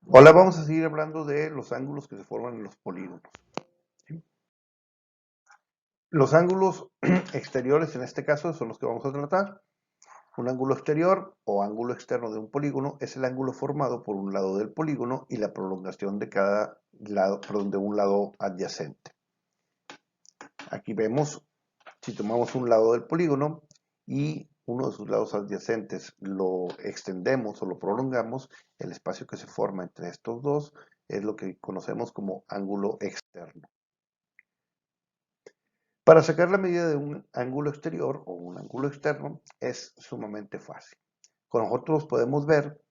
Hola, vamos a seguir hablando de los ángulos que se forman en los polígonos. ¿Sí? Los ángulos exteriores, en este caso, son los que vamos a tratar. Un ángulo exterior o ángulo externo de un polígono es el ángulo formado por un lado del polígono y la prolongación de cada lado, perdón, de un lado adyacente. Aquí vemos, si tomamos un lado del polígono y uno de sus lados adyacentes lo extendemos o lo prolongamos, el espacio que se forma entre estos dos es lo que conocemos como ángulo externo. Para sacar la medida de un ángulo exterior o un ángulo externo es sumamente fácil. Con nosotros podemos ver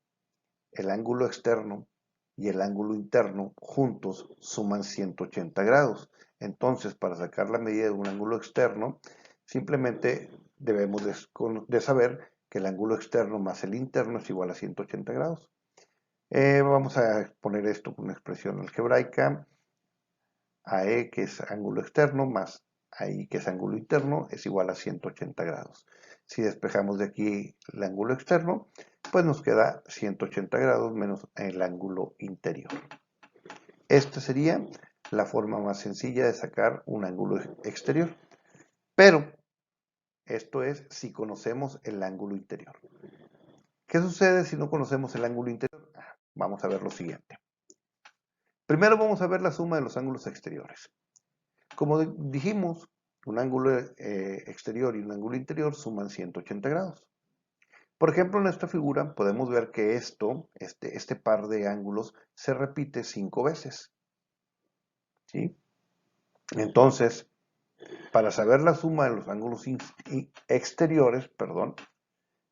el ángulo externo y el ángulo interno juntos suman 180 grados. Entonces, para sacar la medida de un ángulo externo, simplemente debemos de saber que el ángulo externo más el interno es igual a 180 grados. Vamos a poner esto con una expresión algebraica. AE, que es ángulo externo, más AI, que es ángulo interno, es igual a 180 grados. Si despejamos de aquí el ángulo externo, pues nos queda 180 grados menos el ángulo interior. Esta sería la forma más sencilla de sacar un ángulo exterior. Pero esto es si conocemos el ángulo interior. ¿Qué sucede si no conocemos el ángulo interior? Vamos a ver lo siguiente. Primero vamos a ver la suma de los ángulos exteriores. Como dijimos, un ángulo exterior y un ángulo interior suman 180 grados. Por ejemplo, en esta figura podemos ver que este par de ángulos se repite 5 veces. ¿Sí? Entonces, para saber la suma de los ángulos exteriores,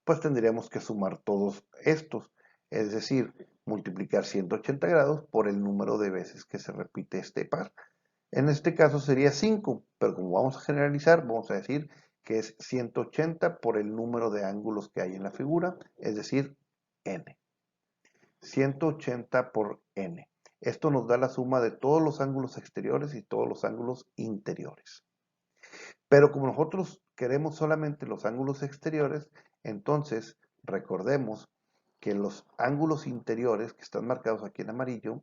pues tendríamos que sumar todos estos. Es decir, multiplicar 180 grados por el número de veces que se repite este par. En este caso sería 5, pero como vamos a generalizar, vamos a decir que es 180 por el número de ángulos que hay en la figura, es decir, n. 180 por n. Esto nos da la suma de todos los ángulos exteriores y todos los ángulos interiores. Pero como nosotros queremos solamente los ángulos exteriores, entonces recordemos que los ángulos interiores, que están marcados aquí en amarillo,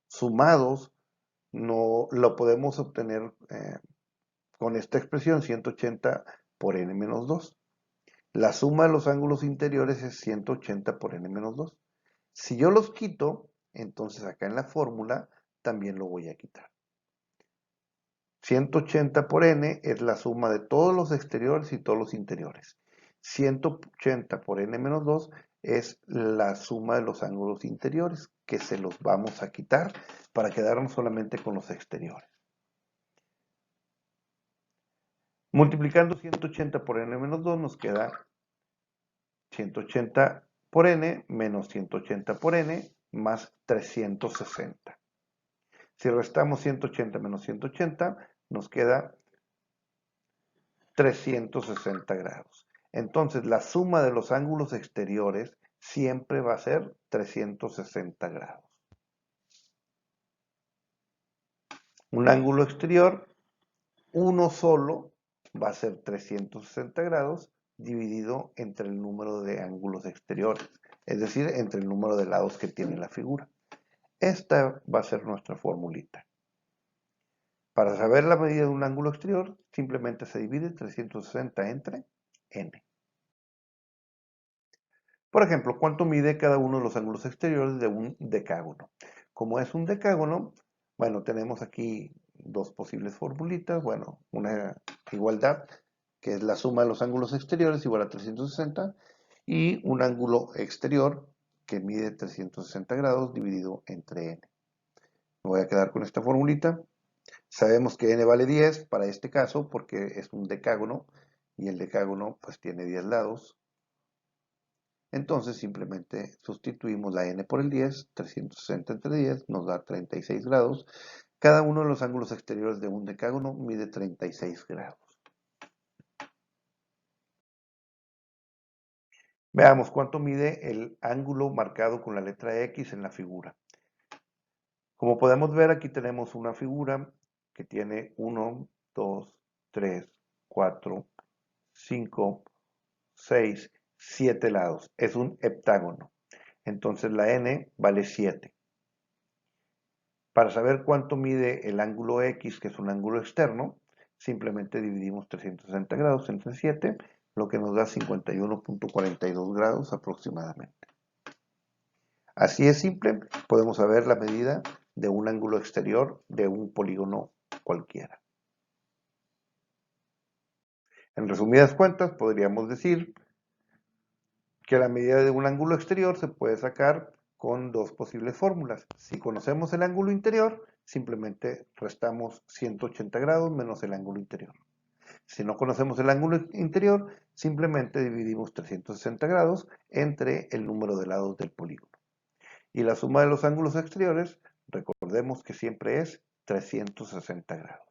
sumados, no lo podemos obtener con esta expresión 180 por n menos 2. La suma de los ángulos interiores es 180 por n menos 2. Si yo los quito, entonces acá en la fórmula también lo voy a quitar. 180 por n es la suma de todos los exteriores y todos los interiores. 180 por n menos 2 es la suma de los ángulos interiores, que se los vamos a quitar para quedarnos solamente con los exteriores. Multiplicando 180 por n menos 2 nos queda 180 por n menos 180 por n más 360. Si restamos 180 menos 180, nos queda 360 grados. Entonces, la suma de los ángulos exteriores siempre va a ser 360 grados. Un ángulo exterior, uno solo, va a ser 360 grados dividido entre el número de ángulos exteriores, es decir, entre el número de lados que tiene la figura. Esta va a ser nuestra formulita. Para saber la medida de un ángulo exterior, simplemente se divide 360 entre n. Por ejemplo, ¿cuánto mide cada uno de los ángulos exteriores de un decágono? Como es un decágono, bueno, tenemos aquí dos posibles formulitas. Bueno, una igualdad, que es la suma de los ángulos exteriores igual a 360, y un ángulo exterior que mide 360 grados dividido entre n. Me voy a quedar con esta formulita. Sabemos que n vale 10 para este caso porque es un decágono y el decágono pues tiene 10 lados. Entonces simplemente sustituimos la n por el 10, 360 entre 10 nos da 36 grados. Cada uno de los ángulos exteriores de un decágono mide 36 grados. Veamos cuánto mide el ángulo marcado con la letra X en la figura. Como podemos ver, aquí tenemos una figura que tiene 1, 2, 3, 4, 5, 6, 7 lados. Es un heptágono. entonces la n vale 7. Para saber cuánto mide el ángulo X, que es un ángulo externo, simplemente dividimos 360 grados entre 7, lo que nos da 51.42 grados aproximadamente. Así es simple, podemos saber la medida de un ángulo exterior de un polígono cualquiera. En resumidas cuentas, podríamos decir que la medida de un ángulo exterior se puede sacar con dos posibles fórmulas. Si conocemos el ángulo interior, simplemente restamos 180 grados menos el ángulo interior. Si no conocemos el ángulo interior, simplemente dividimos 360 grados entre el número de lados del polígono. Y la suma de los ángulos exteriores, recordemos que siempre es 360 grados.